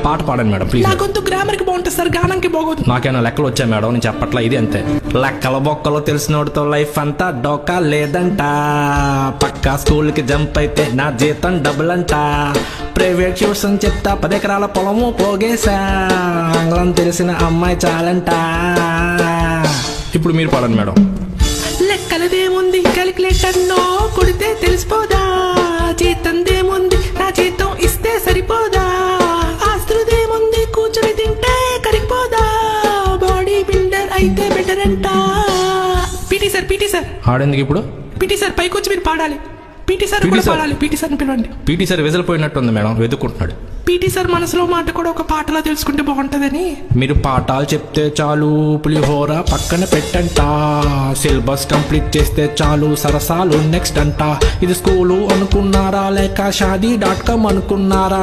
పాట పాడండి madam please. నా గొంతు గ్రామర్ కి బాగుంటుంది సార్, గానంకి బాగోదు. నాకేనా లెక్కలు వచ్చాయి మేడం, నేను చెప్పట్లా, ఇది అంతే. లెక్కల బొక్కలు తెలిసినోడితో లైఫ్ అంతా డోకా లేదంట. పక్కా స్కూల్ కి జంప్ అయితే నా జీతం డబుల్ అంట. ప్రైవేట్ ట్యూషన్ చెప్తా 10 ఎకరాల పొలము పోగేశా. ఆంగ్లం తెలిసిన అమ్మాయి చాలంట. ఇప్పుడు మీరు పాడండి మేడం. లెక్కలదేముంది క్యాలిక్యులేటర్ నో కొడితే తెలిసిపోదా. జీతందేముంది నా జీతం ఇస్తే సరిపోదా. ఆస్తులదేముంది కూర్చొని తింటే కరిగిపోదా. బాడీ బిల్డర్ అయితే బెటర్ అంట. పీటీ సార్ ఆడేందుకు ఇప్పుడు? పీటీ సార్ పైకి వచ్చి మీరు పాడాలి. పీటీ సార్ కూడా పాడాలి. పీటీ సార్ని పిలవండి. పీటీ సార్ వెజలిపోయినట్టుంది మేడం, వెతుక్కుంటున్నాడు. పీటీ సార్ మనసులో మాట కూడా ఒక పాటలా తెలుసుకుంటే బాగుంటదని. మీరు పాఠాలు చెప్తే చాలు, పులిహోర పక్కన పెట్టంట. సిలబస్ కంప్లీట్ చేస్తే చాలు, సరసాలు నెక్స్ట్ అంట. ఇది స్కూలు అనుకున్నారా లేక షాదీ.com అనుకున్నారా?